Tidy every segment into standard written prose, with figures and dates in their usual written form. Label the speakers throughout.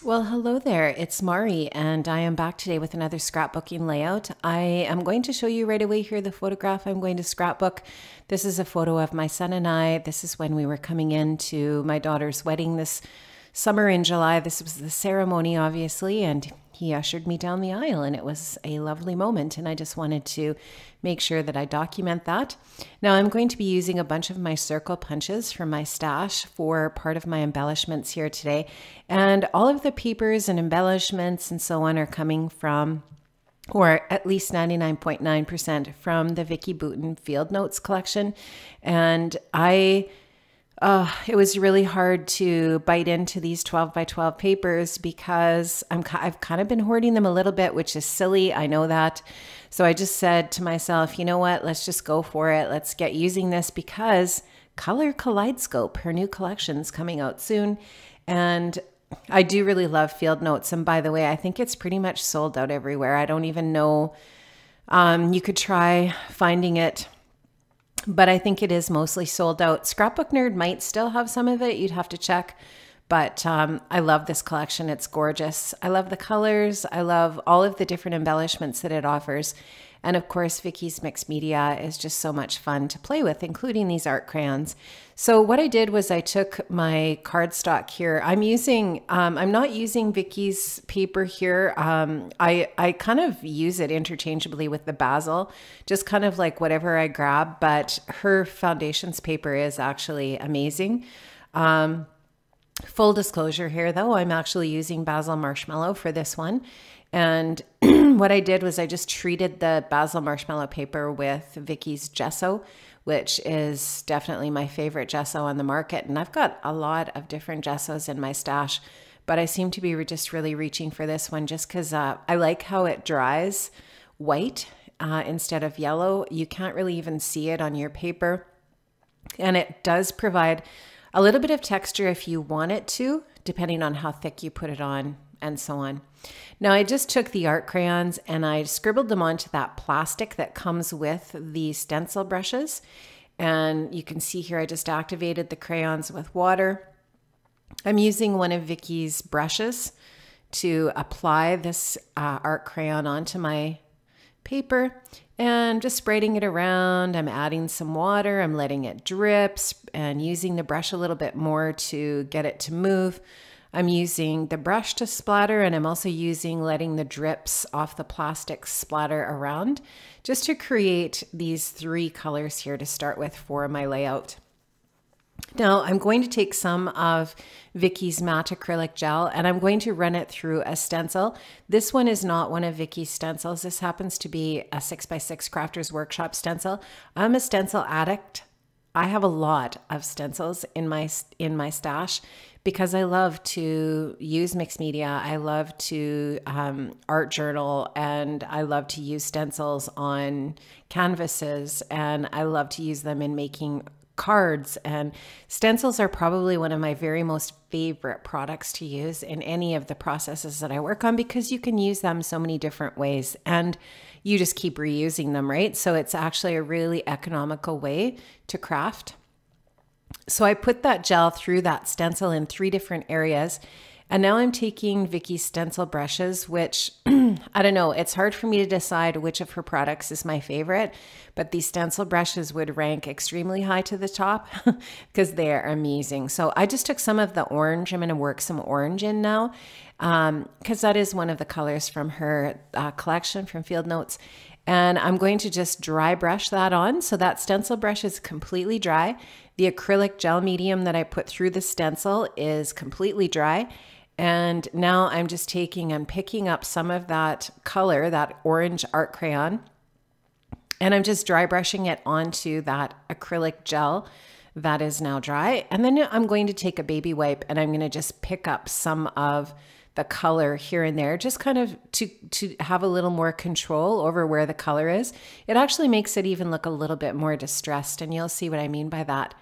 Speaker 1: Well, hello there. It's Mari, and I am back today with another scrapbooking layout. I am going to show you right away here the photograph I'm going to scrapbook. This is a photo of my son and I. This is when we were coming into my daughter's wedding this summer in July. This was the ceremony, obviously, and he ushered me down the aisle, and it was a lovely moment, and I just wanted to make sure that I document that. Now I'm going to be using a bunch of my circle punches from my stash for part of my embellishments here today, and all of the papers and embellishments and so on are coming from, or at least 99.9% from the Vicki Boutin Field Notes collection. And it was really hard to bite into these 12 by 12 papers because I've kind of been hoarding them a little bit, which is silly. I know that. So I just said to myself, you know what, let's just go for it. Let's get using this because Color Kaleidoscope, her new collection's coming out soon. And I do really love Field Notes. And by the way, I think it's pretty much sold out everywhere. I don't even know. You could try finding it, but I think it is mostly sold out. Scrapbook Nerd might still have some of it. You'd have to check. But I love this collection. It's gorgeous. I love the colors. I love all of the different embellishments that it offers. And of course, Vicki's mixed media is just so much fun to play with, including these art crayons. So what I did was I took my cardstock here. I'm not using Vicki's paper here. I kind of use it interchangeably with the Basil, just kind of like whatever I grab, but her foundations paper is actually amazing. Full disclosure here though, I'm actually using Basil Marshmallow for this one. And what I did was I just treated the Basil Marshmallow paper with Vicki's gesso, which is definitely my favorite gesso on the market. And I've got a lot of different gessos in my stash, but I seem to be just really reaching for this one just because I like how it dries white instead of yellow. You can't really even see it on your paper. And it does provide a little bit of texture if you want it to, depending on how thick you put it on and so on. Now I just took the art crayons and I scribbled them onto that plastic that comes with the stencil brushes. And you can see here I just activated the crayons with water. I'm using one of Vicki's brushes to apply this art crayon onto my paper and just spreading it around. I'm adding some water, I'm letting it drip and using the brush a little bit more to get it to move. I'm using the brush to splatter, and I'm also letting the drips off the plastic splatter around just to create these three colors here to start with for my layout. Now I'm going to take some of Vicki's matte acrylic gel and I'm going to run it through a stencil. This one is not one of Vicki's stencils. This happens to be a 6x6 Crafters Workshop stencil. I'm a stencil addict. I have a lot of stencils in my stash because I love to use mixed media. I love to art journal, and I love to use stencils on canvases, and I love to use them in making cards. And stencils are probably one of my very most favorite products to use in any of the processes that I work on because you can use them so many different ways and you just keep reusing them, right? So it's actually a really economical way to craft. So I put that gel through that stencil in 3 different areas. And now I'm taking Vicki's stencil brushes, which I don't know, it's hard for me to decide which of her products is my favorite, but these stencil brushes would rank extremely high to the top because they are amazing. So I just took some of the orange. I'm going to work some orange in now because that is one of the colors from her collection from Field Notes. And I'm going to just dry brush that on. So that stencil brush is completely dry. The acrylic gel medium that I put through the stencil is completely dry. And now I'm just picking up some of that color, that orange art crayon, and I'm just dry brushing it onto that acrylic gel that is now dry. And then I'm going to take a baby wipe and I'm going to just pick up some of the color here and there, just kind of to have a little more control over where the color is. It actually makes it even look a little bit more distressed, and you'll see what I mean by that.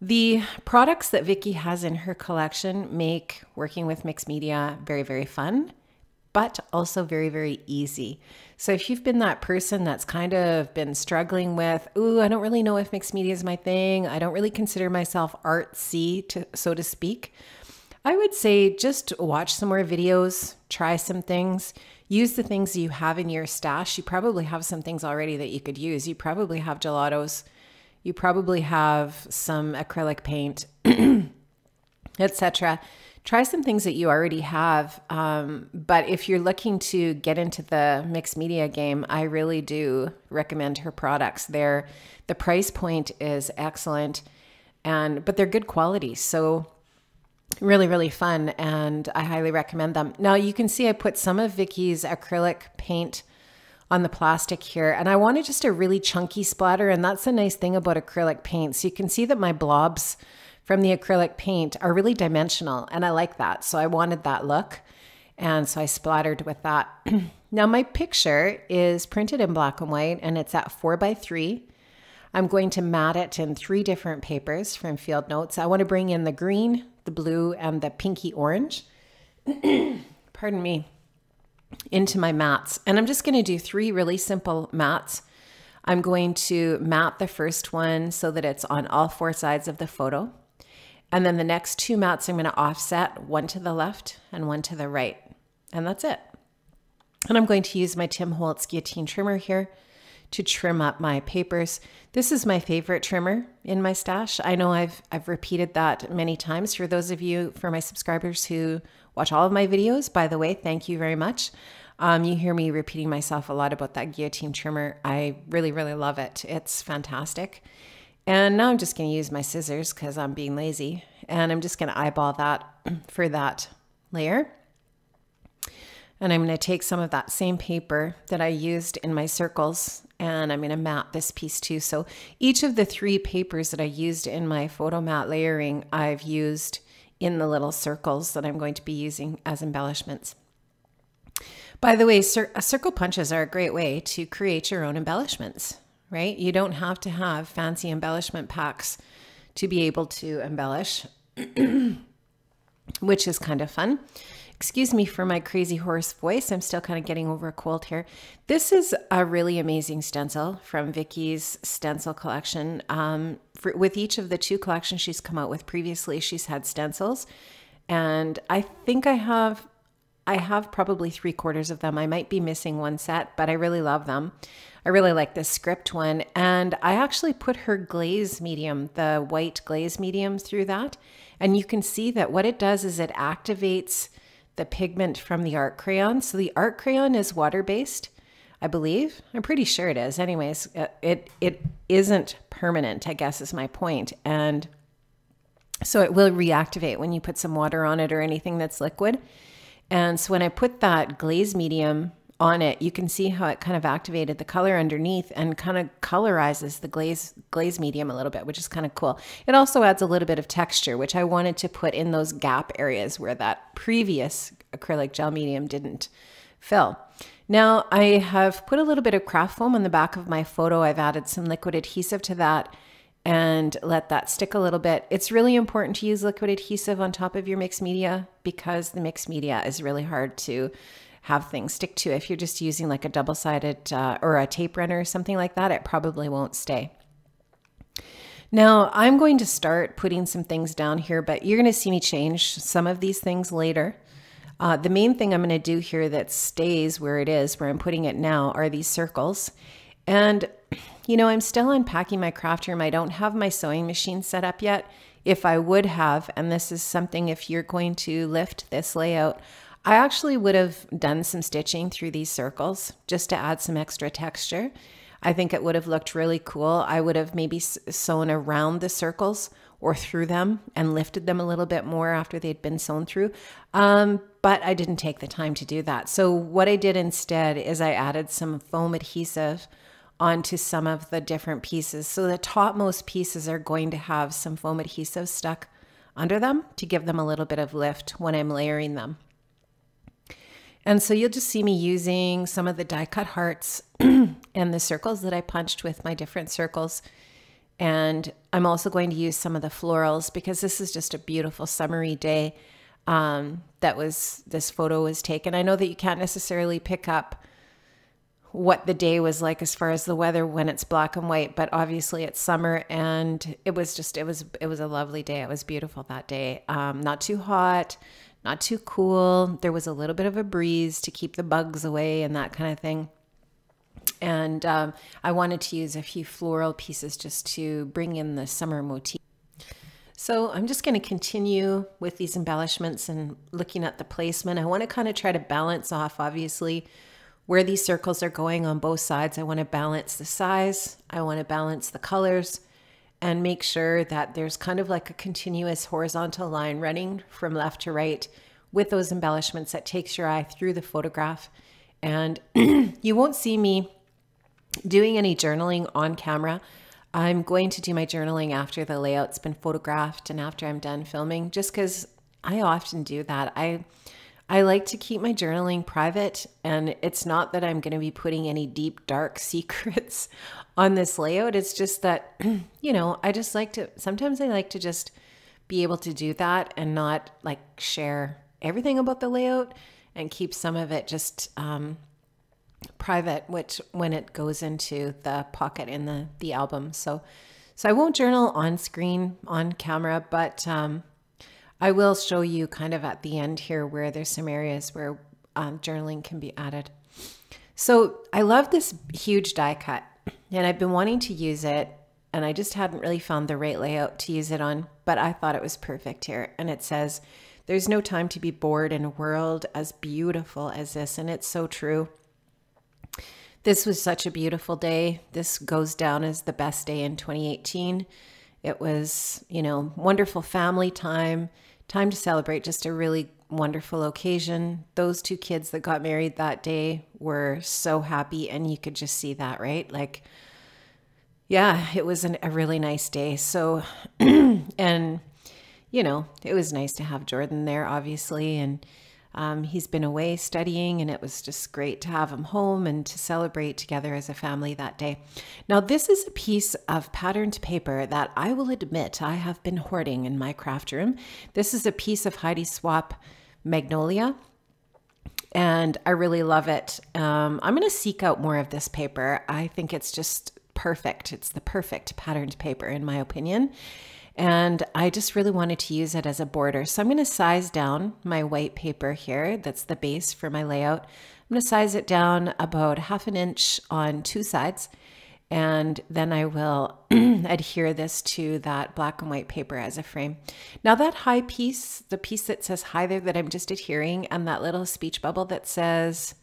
Speaker 1: The products that Vicki has in her collection make working with mixed media very, very fun, but also very, very easy. So if you've been that person that's kind of been struggling with, ooh, I don't really know if mixed media is my thing, I don't really consider myself artsy, so to speak, I would say just watch some more videos, try some things, use the things you have in your stash. You probably have some things already that you could use. You probably have gelatos. You probably have some acrylic paint, etc. Try some things that you already have. But if you're looking to get into the mixed media game, I really do recommend her products. The price point is excellent, but they're good quality. So really, really fun, and I highly recommend them. Now you can see I put some of Vicky's acrylic paint on the plastic here, and I wanted just a really chunky splatter, and that's the nice thing about acrylic paint. So you can see that my blobs from the acrylic paint are really dimensional, and I like that. So I wanted that look, and so I splattered with that. Now my picture is printed in black and white, and it's at 4x3. I'm going to mat it in 3 different papers from Field Notes. I want to bring in the green, the blue, and the pinky orange, pardon me, into my mats. And I'm just going to do 3 really simple mats. I'm going to mat the first one so that it's on all 4 sides of the photo. And then the next 2 mats I'm going to offset, one to the left and one to the right. And that's it. And I'm going to use my Tim Holtz guillotine trimmer here to trim up my papers. This is my favorite trimmer in my stash. I know I've repeated that many times. For those of you, for my subscribers who watch all of my videos, by the way, thank you very much. You hear me repeating myself a lot about that guillotine trimmer. I really, really love it. It's fantastic. And now I'm just going to use my scissors because I'm being lazy. And I'm just going to eyeball that for that layer. And I'm going to take some of that same paper that I used in my circles, and I'm going to mat this piece too. So each of the 3 papers that I used in my photo mat layering, I've used in the little circles that I'm going to be using as embellishments. By the way, circle punches are a great way to create your own embellishments, right? You don't have to have fancy embellishment packs to be able to embellish, which is kind of fun. Excuse me for my crazy hoarse voice. I'm still kind of getting over a cold here. This is a really amazing stencil from Vicky's stencil collection. With each of the 2 collections she's come out with previously, she's had stencils. And I think I have probably 3/4 of them. I might be missing 1 set, but I really love them. I really like this script one. And I actually put her glaze medium, the white glaze medium, through that. And you can see that what it does is it activates the pigment from the art crayon. So the art crayon is water-based, I believe. I'm pretty sure it is. Anyways, it isn't permanent, I guess is my point. And so it will reactivate when you put some water on it or anything that's liquid. And so when I put that glaze medium on it, you can see how it kind of activated the color underneath and kind of colorizes the glaze medium a little bit, which is kind of cool. It also adds a little bit of texture, which I wanted to put in those gap areas where that previous acrylic gel medium didn't fill. Now I have put a little bit of craft foam on the back of my photo. I've added some liquid adhesive to that and let that stick a little bit. It's really important to use liquid adhesive on top of your mixed media because the mixed media is really hard to have things stick to. If you're just using like a double-sided or a tape runner or something like that, it probably won't stay. Now I'm going to start putting some things down here, but you're going to see me change some of these things later. The main thing I'm going to do here that stays where it is, where I'm putting it now, are these circles. And you know, I'm still unpacking my craft room. I don't have my sewing machine set up yet. If I would have, and this is something, if you're going to lift this layout, I actually would have done some stitching through these circles just to add some extra texture. I think it would have looked really cool. I would have maybe sewn around the circles or through them and lifted them a little bit more after they'd been sewn through. But I didn't take the time to do that. So what I did instead is I added some foam adhesive onto some of the different pieces. So the topmost pieces are going to have some foam adhesive stuck under them to give them a little bit of lift when I'm layering them. And so you'll just see me using some of the die cut hearts and the circles that I punched with my different circles. And I'm also going to use some of the florals because this is just a beautiful summery day this photo was taken. I know that you can't necessarily pick up what the day was like as far as the weather when it's black and white, but obviously it's summer, and it was a lovely day. It was beautiful that day. Not too hot, not too cool. There was a little bit of a breeze to keep the bugs away and that kind of thing. And I wanted to use a few floral pieces just to bring in the summer motif. So I'm just going to continue with these embellishments and looking at the placement. I want to kind of try to balance off, obviously, where these circles are going on both sides. I want to balance the size, I want to balance the colors, and make sure that there's kind of like a continuous horizontal line running from left to right with those embellishments that takes your eye through the photograph. And you won't see me doing any journaling on camera. I'm going to do my journaling after the layout's been photographed and after I'm done filming, just because I often do that. I like to keep my journaling private, and it's not that I'm going to be putting any deep, dark secrets on this layout. It's just that, you know, I just like to, sometimes I like to just be able to do that and not like share everything about the layout and keep some of it just private, which when it goes into the pocket in the album. So I won't journal on screen, on camera, but I will show you kind of at the end here where there's some areas where journaling can be added. So I love this huge die cut, and I've been wanting to use it, and I just hadn't really found the right layout to use it on, but I thought it was perfect here. And it says, "There's no time to be bored in a world as beautiful as this." And it's so true. This was such a beautiful day. This goes down as the best day in 2018. It was, you know, wonderful family time to celebrate just a really wonderful occasion. Those two kids that got married that day were so happy, and you could just see that, right? Like, yeah, it was a really nice day. So, and, you know, it was nice to have Jordan there, obviously, and he's been away studying, and it was just great to have him home and to celebrate together as a family that day. Now, this is a piece of patterned paper that I will admit I have been hoarding in my craft room. This is a piece of Heidi Swapp Magnolia, and I really love it. I'm going to seek out more of this paper. I think it's just perfect. It's the perfect patterned paper in my opinion. And I just really wanted to use it as a border. So I'm going to size down my white paper here. That's the base for my layout. I'm going to size it down about 1/2 inch on two sides. And then I will adhere this to that black and white paper as a frame. Now that high piece, the piece that says hi there that I'm just adhering, and that little speech bubble that says,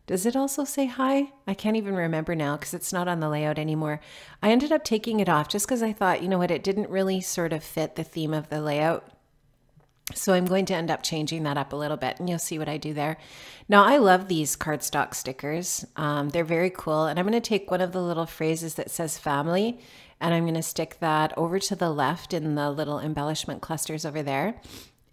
Speaker 1: does it also say hi? I can't even remember now because it's not on the layout anymore. I ended up taking it off just because I thought, you know what, it didn't really sort of fit the theme of the layout. So I'm going to end up changing that up a little bit, and you'll see what I do there. Now, I love these cardstock stickers. They're very cool. And I'm going to take one of the little phrases that says family, and I'm going to stick that over to the left in the little embellishment clusters over there,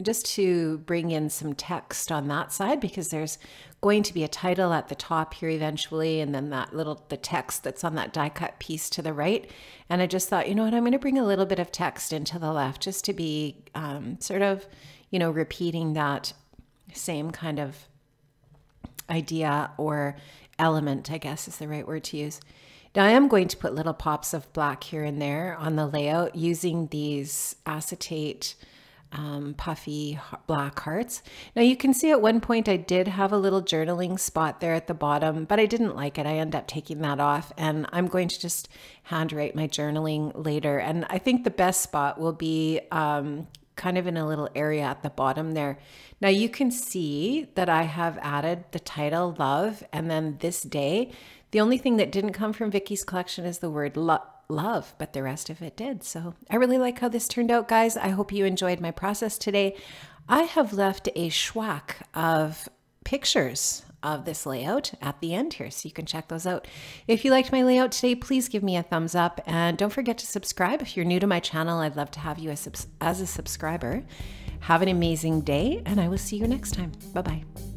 Speaker 1: just to bring in some text on that side, because there's going to be a title at the top here eventually, and then the text that's on that die cut piece to the right. And I just thought, you know what, I'm going to bring a little bit of text into the left just to be sort of, you know, repeating that same kind of idea or element, I guess is the right word to use. Now I am going to put little pops of black here and there on the layout using these acetate puffy black hearts. Now you can see at one point I did have a little journaling spot there at the bottom, but I didn't like it. I ended up taking that off, and I'm going to just handwrite my journaling later. And I think the best spot will be kind of in a little area at the bottom there. Now you can see that I have added the title love and then this day. The only thing that didn't come from Vicky's collection is the word love, but the rest of it did. So I really like how this turned out, guys. I hope you enjoyed my process today. I have left a schwack of pictures of this layout at the end here, so you can check those out. If you liked my layout today, please give me a thumbs up, and don't forget to subscribe. If you're new to my channel, I'd love to have you as a subscriber. Have an amazing day, and I will see you next time. Bye-bye.